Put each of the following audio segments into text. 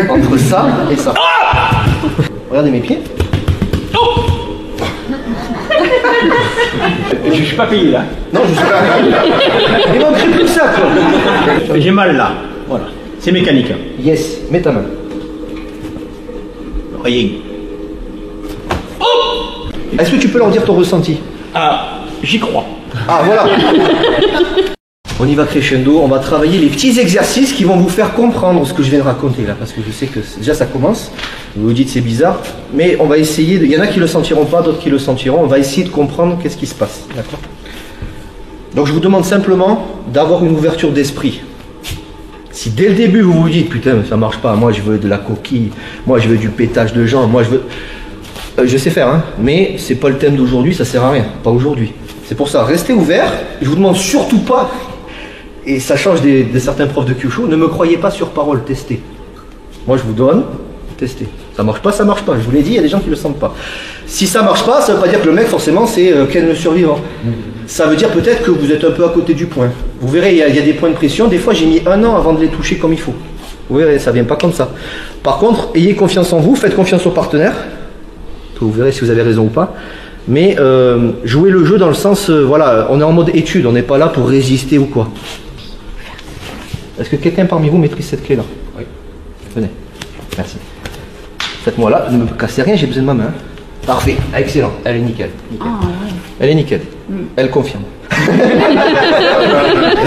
entre ça et ça. Regardez mes pieds. Je suis pas payé là. Non, je suis pas. Il manquerait plus que ça, quoi. J'ai mal là. Voilà. C'est mécanique. Yes, mets ta main. Rien. Est-ce que tu peux leur dire ton ressenti? Ah, j'y crois. Ah, voilà. On y va crescendo, on va travailler les petits exercices qui vont vous faire comprendre ce que je viens de raconter là, parce que je sais que déjà ça commence, vous vous dites c'est bizarre, mais on va essayer, il y en a qui le sentiront pas, d'autres qui le sentiront, on va essayer de comprendre qu'est-ce qui se passe, d'accord? Donc je vous demande simplement d'avoir une ouverture d'esprit. Si dès le début vous vous dites putain ça marche pas, moi je veux de la coquille, moi je veux du pétage de jambes, moi je veux... je sais faire, hein, mais c'est pas le thème d'aujourd'hui, ça sert à rien, pas aujourd'hui. C'est pour ça, restez ouverts, je vous demande surtout pas... Et ça change de certains profs de Kyushu. Ne me croyez pas sur parole, testez. Moi je vous donne, testez. Ça marche pas, ça marche pas. Je vous l'ai dit, il y a des gens qui le sentent pas. Si ça marche pas, ça veut pas dire que le mec forcément c'est Ken le survivant. Ça veut dire peut-être que vous êtes un peu à côté du point. Vous verrez, il y a des points de pression. Des fois j'ai mis 1 an avant de les toucher comme il faut. Vous verrez, ça vient pas comme ça. Par contre, ayez confiance en vous, faites confiance au partenaire. Vous verrez si vous avez raison ou pas. Mais jouez le jeu dans le sens, voilà, on est en mode étude, on n'est pas là pour résister ou quoi. Est-ce que quelqu'un parmi vous maîtrise cette clé-là? Oui. Venez. Merci. Faites-moi là, ne me cassez rien, j'ai besoin de ma main. Parfait, excellent, elle est nickel. Nickel. Ah, ouais. Elle est nickel. Elle confirme.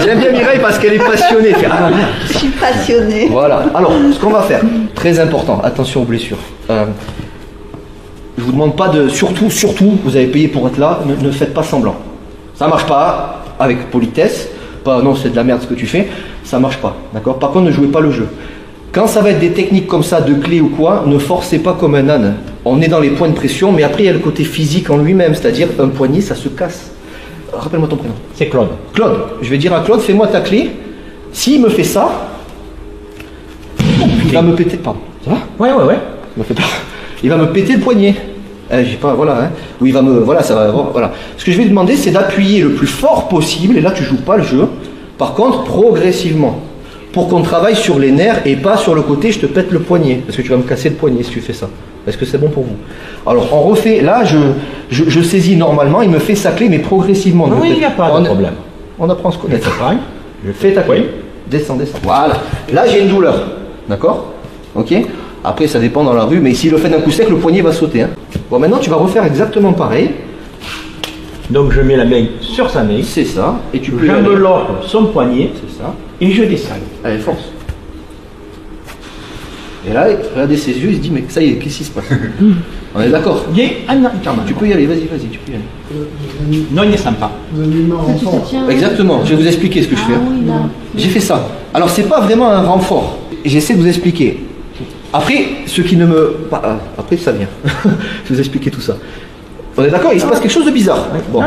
J'aime bien Mireille parce qu'elle est passionnée. Ah, je suis passionnée. Voilà, alors, ce qu'on va faire, très important, attention aux blessures. Je vous demande pas de, surtout, vous avez payé pour être là, ne faites pas semblant. Ça marche pas, avec politesse, pas non c'est de la merde ce que tu fais, ça marche pas, d'accord? Par contre ne jouez pas le jeu. Quand ça va être des techniques comme ça, de clés ou quoi, ne forcez pas comme un âne. On est dans les points de pression, mais après il y a le côté physique en lui-même, c'est-à-dire un poignet ça se casse. Rappelle-moi ton prénom. C'est Claude. Claude, je vais dire à Claude, fais-moi ta clé. S'il me fait ça, il va me péter, pardon, ça va? Ouais. Il me fait peur. Il va me péter le poignet. J'ai pas, voilà, hein. Ou il va me, voilà, ça va, voilà. Ce que je vais demander, c'est d'appuyer le plus fort possible, et là tu joues pas le jeu. Par contre, progressivement, pour qu'on travaille sur les nerfs et pas sur le côté, je te pète le poignet, parce que tu vas me casser le poignet si tu fais ça. Est-ce que c'est bon pour vous? Alors, on refait, là, je saisis normalement, il me fait sa clé, mais progressivement. Oui, il n'y a pas de problème. On apprend à se connaître. Je fais ta clé. Descends. Voilà. Là, j'ai une douleur. D'accord? Ok? Après, ça dépend dans la rue, mais s'il le fait d'un coup sec, le poignet va sauter. Hein. Bon, maintenant, tu vas refaire exactement pareil. Donc, je mets la main sur sa main. C'est ça. Et tu peux. J'enveloppe son poignet. C'est ça. Et je descends. Allez, force. Et là, regardez ses yeux, il se dit, mais ça y est, qu'est-ce qui se passe? On est d'accord? Tu peux y aller, vas-y, tu peux y aller. Non, il ne sent pas. Exactement, je vais vous expliquer ce que je fais. Oui, j'ai fait ça. Alors, c'est pas vraiment un renfort. J'essaie de vous expliquer. Après, ce qui ne me... Après, ça vient. Je vais vous expliquer tout ça. On est d'accord? Il se passe quelque chose de bizarre. Bon.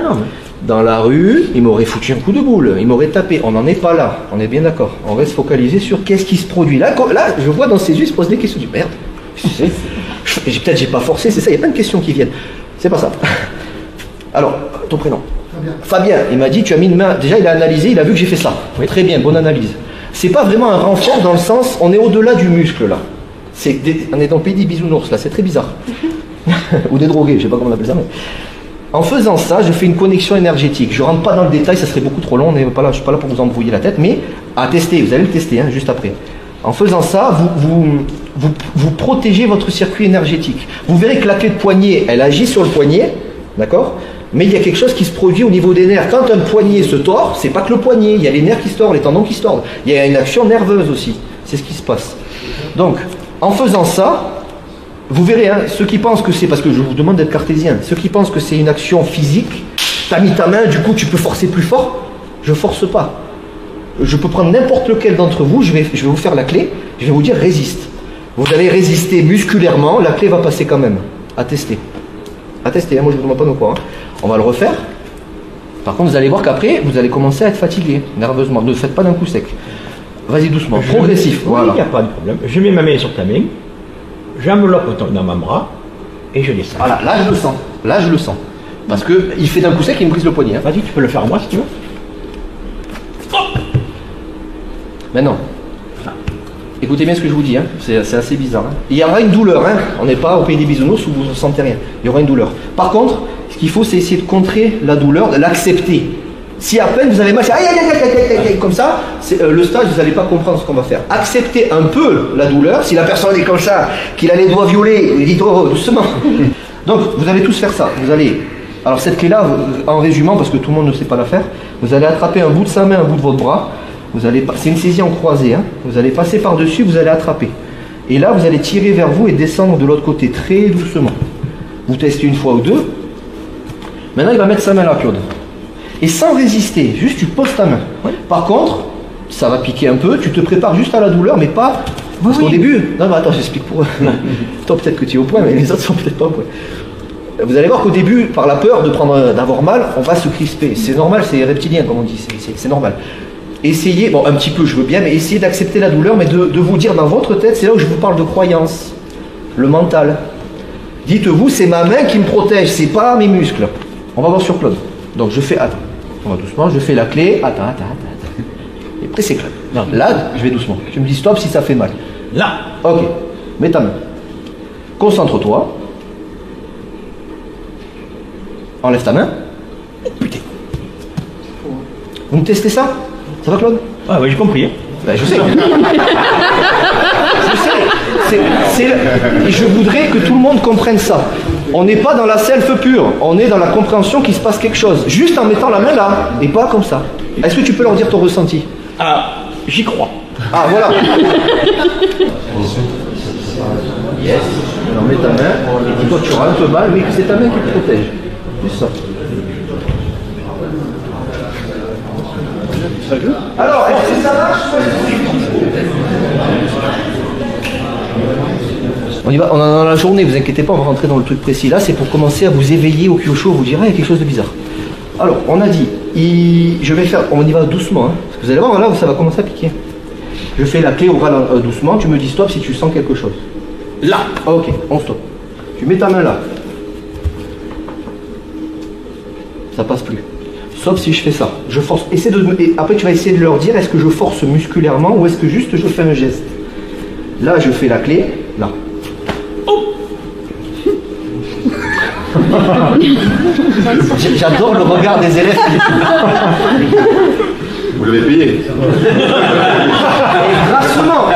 Dans la rue, il m'aurait foutu un coup de boule, il m'aurait tapé. On n'en est pas là, on est bien d'accord. On reste focalisé sur qu'est-ce qui se produit. Là, je vois dans ses yeux, il se pose des questions. Je dis, merde, peut-être j'ai pas forcé, c'est ça, il y a plein de questions qui viennent. C'est pas ça. Alors, ton prénom? Fabien, il m'a dit, tu as mis une main... Déjà, il a analysé, il a vu que j'ai fait ça. Oui. Très bien, bonne analyse. C'est pas vraiment un renfort dans le sens, on est au-delà du muscle, là. On est dans le pays des bisounours, là, c'est très bizarre. Ou des drogués, je sais pas comment on appelle ça, mais... En faisant ça, je fais une connexion énergétique. Je rentre pas dans le détail, ça serait beaucoup trop long, je ne suis pas là pour vous embrouiller la tête, mais à tester, vous allez le tester hein, juste après. En faisant ça, vous protégez votre circuit énergétique. Vous verrez que la clé de poignet, elle agit sur le poignet, d'accord? Mais il y a quelque chose qui se produit au niveau des nerfs. Quand un poignet se tord, c'est pas que le poignet, il y a les nerfs qui se tordent, les tendons qui se tordent. Il y a une action nerveuse aussi, c'est ce qui se passe. Donc, en faisant ça, vous verrez, hein, ceux qui pensent que c'est, parce que je vous demande d'être cartésien, ceux qui pensent que c'est une action physique, tu as mis ta main, du coup tu peux forcer plus fort, je force pas. Je peux prendre n'importe lequel d'entre vous, je vais vous faire la clé, je vais vous dire résiste. Vous allez résister musculairement, la clé va passer quand même. À tester. À tester, hein, moi je ne vous demande pas de quoi. Hein. On va le refaire. Par contre vous allez voir qu'après, vous allez commencer à être fatigué, nerveusement. Ne faites pas d'un coup sec. Vas-y doucement, progressif. Voilà. Il n'y a pas de problème. Je mets ma main sur ta main. J'enveloppe dans mon bras et je descends. Voilà, là je le sens. Là je le sens. Parce qu'il fait d'un coup sec et il me brise le poignet. Hein. Vas-y, tu peux le faire à moi si tu veux. Maintenant. Écoutez bien ce que je vous dis, hein. C'est assez bizarre. Hein. Il y aura une douleur, hein. On n'est pas au pays des bisounours où vous ne sentez rien. Il y aura une douleur. Par contre, ce qu'il faut, c'est essayer de contrer la douleur, de l'accepter. Si à peine vous avez mal, c'est aïe, aïe, aïe, aïe, aïe, aïe, comme ça, le stage, vous n'allez pas comprendre ce qu'on va faire. Acceptez un peu la douleur. Si la personne est comme ça, qu'il a les doigts violets, dites oh, doucement. Donc, vous allez tous faire ça. Vous allez. Alors, cette clé-là, en résumant, parce que tout le monde ne sait pas la faire, vous allez attraper un bout de sa main, un bout de votre bras. C'est une saisie en croisée, hein. Vous allez passer par-dessus, vous allez attraper. Et là, vous allez tirer vers vous et descendre de l'autre côté, très doucement. Vous testez une fois ou deux. Maintenant, il va mettre sa main là, Claude. Et sans résister, juste tu poses ta main. Ouais. Par contre, ça va piquer un peu, tu te prépares juste à la douleur, mais pas... Parce qu'au début... Non, mais attends, j'explique pour eux. Toi, peut-être que tu es au point, mais les autres sont peut-être pas au point. Vous allez voir qu'au début, par la peur d'avoir mal, on va se crisper. C'est normal, c'est reptilien, comme on dit, c'est normal. Essayez, bon un petit peu je veux bien, mais essayez d'accepter la douleur, mais de vous dire dans votre tête, c'est là où je vous parle de croyance, le mental. Dites-vous, c'est ma main qui me protège, c'est pas mes muscles. On va voir sur Claude. Donc je fais, attends, on va doucement, je fais la clé, attends. Et après c'est Claude. Non, là, je vais doucement. Tu me dis stop si ça fait mal. Là. Ok, mets ta main. Concentre-toi. Enlève ta main. Oh putain. Vous me testez ça? Ça va Claude? Ah oui, j'ai compris. Ben, je sais. Je voudrais que tout le monde comprenne ça. On n'est pas dans la self pure, on est dans la compréhension qu'il se passe quelque chose. Juste en mettant la main là, et pas comme ça. Est-ce que tu peux leur dire ton ressenti? Ah, j'y crois. Ah, voilà. Yes. Alors mets ta main, et dis-toi que tu auras un peu mal, mais que c'est ta main qui te protège. Juste ça. Alors, est-ce que ça marche? On y va, on est dans la journée, vous inquiétez pas, on va rentrer dans le truc précis. Là, c'est pour commencer à vous éveiller au kyosho, vous direz, il y a quelque chose de bizarre. Alors, on a dit, je vais faire, on y va doucement, hein, parce que vous allez voir, là, ça va commencer à piquer. Je fais la clé orale doucement, tu me dis stop si tu sens quelque chose. Là. Ok, on stop. Tu mets ta main là. Ça passe plus. Sauf si je fais ça. Je force. Et après, tu vas essayer de leur dire est-ce que je force musculairement ou est-ce que juste je fais un geste. Là, je fais la clé. Là. Oh. J'adore le regard des élèves. Vous l'avez payé. Grassement.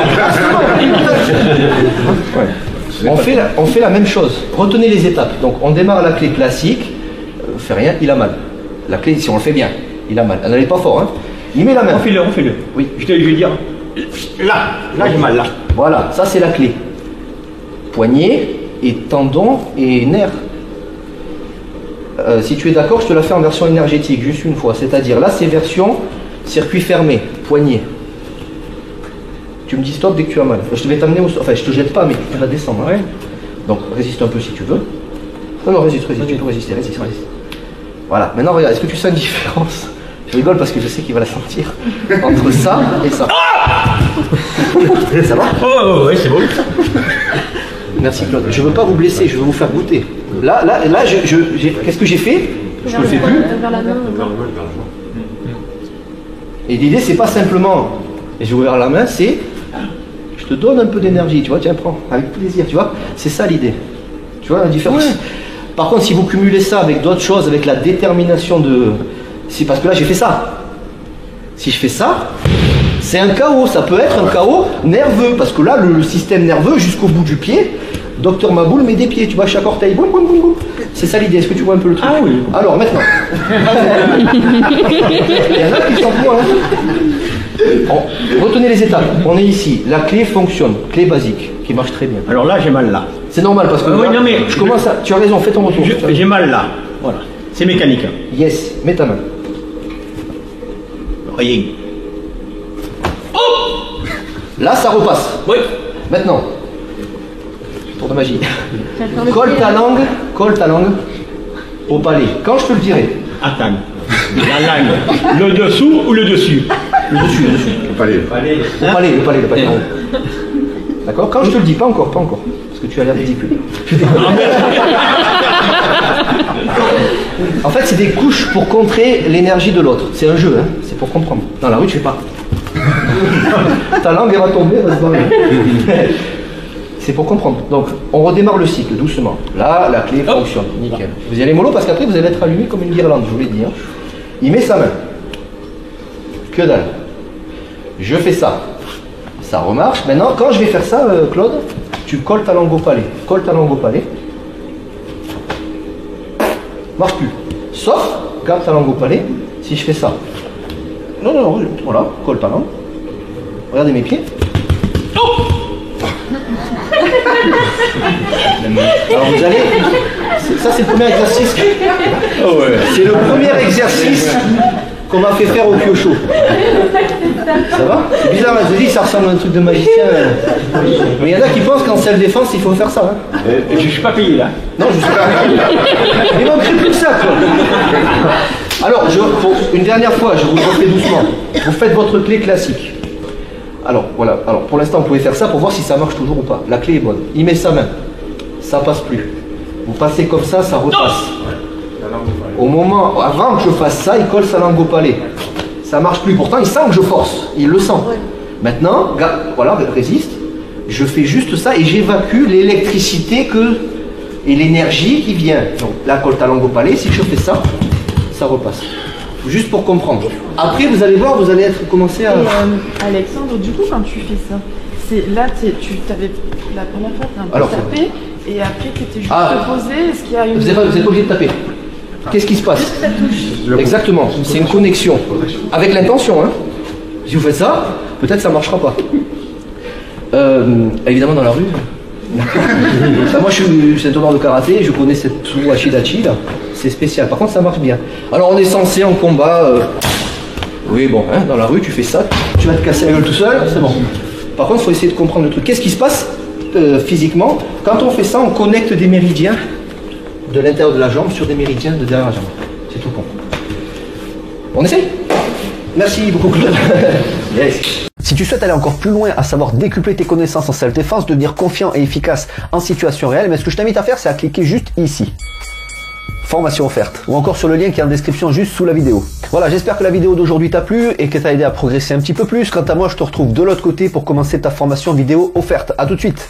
Ouais. On fait la même chose. Retenez les étapes. Donc, on démarre la clé classique. Fait rien, il a mal. La clé, si on le fait bien, il a mal. Elle n'allait pas fort, hein. Il met la main. Refais-le. Oui. Je vais dire. Là j'ai mal, là. Voilà, ça c'est la clé. Poignet et tendon et nerf. Si tu es d'accord, je te la fais en version énergétique, juste une fois. C'est-à-dire, là c'est version circuit fermé, poignet. Tu me dis stop dès que tu as mal. Je vais t'amener au... Enfin, je te jette pas, mais tu vas descendre. Hein. Ouais. Donc, résiste un peu si tu veux. Non, résiste, tu peux résister. Voilà, maintenant regarde, est-ce que tu sens une différence? Je rigole parce que je sais qu'il va la sentir. Entre ça et ça. Ça va? Oh, ouais, c'est bon. Merci Claude. Je ne veux pas vous blesser, je veux vous faire goûter. Là, qu'est-ce que j'ai fait? Je ne le fais plus. Et l'idée, c'est pas simplement, et j'ai ouvert la main, c'est, je te donne un peu d'énergie, tu vois, tiens, prends, avec plaisir, tu vois. C'est ça l'idée. Tu vois la différence? Ouais. Par contre, si vous cumulez ça avec d'autres choses, avec la détermination de... C'est parce que là, j'ai fait ça. Si je fais ça, c'est un chaos. Ça peut être un chaos nerveux. Parce que là, le système nerveux, jusqu'au bout du pied, Docteur Maboul met des pieds. Tu vois, chaque orteil. Boum, boum, boum, boum. C'est ça l'idée. Est-ce que tu vois un peu le truc? Ah oui. Alors, maintenant. Il y en a qui sont pour, hein. Retenez les étapes. On est ici. La clé fonctionne. Clé basique, qui marche très bien. Alors là, j'ai mal là. C'est normal parce que oui, non, mais je commence à... Tu as raison, fais ton retour. J'ai mal là. Voilà. C'est mécanique. Yes, mets ta main. Rien. Oh! Là, ça repasse. Oui. Maintenant, tour de magie. Colle ta langue au palais. Quand je te le dirai. Attends. La langue. Le dessous ou le dessus? Le dessus. Le palais. Le palais. D'accord? Quand je te le dis, pas encore. Parce que tu as l'air ridicule. En fait, c'est des couches pour contrer l'énergie de l'autre. C'est un jeu, hein. C'est pour comprendre. Dans la rue, tu fais pas. Ta langue elle va tomber, elle va se barrer. C'est pour comprendre. Donc, on redémarre le cycle doucement. Là, la clé fonctionne. Nickel. Vous y allez mollo parce qu'après, vous allez être allumé comme une guirlande, je vous l'ai dit. Hein. Il met sa main. Que dalle. Je fais ça. Ça remarche. Maintenant, quand je vais faire ça, Claude, tu colles ta langue au palais. Colle ta langue au palais. Marche plus. Sauf, garde ta langue au palais, si je fais ça. Non, non, non, voilà, colle ta langue. Regardez mes pieds. Alors vous allez, ça c'est le premier exercice. Oh ouais. C'est le premier exercice qu'on m'a fait faire au Kyosho. Ça va? C'est bizarre, je dis ça ressemble à un truc de magicien. Mais il y en a qui pensent qu'en self-défense il faut faire ça. Hein. Je suis pas payé là. Non, je suis pas payé. Il manquerait plus que ça quoi. Alors, pour une dernière fois, je vous le refais doucement. Vous faites votre clé classique. Alors, voilà. Alors, pour l'instant, vous pouvez faire ça pour voir si ça marche toujours ou pas. La clé est bonne. Il met sa main. Ça passe plus. Vous passez comme ça repasse. Au moment, avant que je fasse ça, il colle sa langue au palais. Ça marche plus. Pourtant, il sent que je force. Il le sent. Maintenant, voilà, résiste. Je fais juste ça et j'évacue l'électricité et l'énergie qui vient. Donc, là, colle ta langue au palais. Si je fais ça, ça repasse. Juste pour comprendre. Après, vous allez voir, vous allez commencer à... Alexandre, du coup, quand tu fais ça, là, tu t'avais la première fois, tu as un peu tapé, et après, tu étais juste posé. Est-ce qu'il y a une... Vous n'êtes pas obligé de taper. Qu'est-ce qui se passe? Exactement, c'est une connexion. Avec l'intention, hein. Si vous faites ça, peut-être ça ne marchera pas. Évidemment, dans la rue... moi je suis ceinture de karaté, je connais cette Washidachi là, c'est spécial, par contre ça marche bien. Alors on est censé en combat, oui bon, hein, dans la rue tu fais ça, tu vas te casser la gueule tout seul, c'est bon. Par contre il faut essayer de comprendre le truc. Qu'est-ce qui se passe physiquement? Quand on fait ça, on connecte des méridiens de l'intérieur de la jambe sur des méridiens de derrière la jambe. C'est tout con. On essaye? Merci beaucoup Claude. Yes. Si tu souhaites aller encore plus loin, à savoir décupler tes connaissances en self-défense, devenir confiant et efficace en situation réelle, mais ce que je t'invite à faire, c'est à cliquer juste ici. Formation offerte. Ou encore sur le lien qui est en description juste sous la vidéo. Voilà, j'espère que la vidéo d'aujourd'hui t'a plu et que t'a aidé à progresser un petit peu plus. Quant à moi, je te retrouve de l'autre côté pour commencer ta formation vidéo offerte. À tout de suite.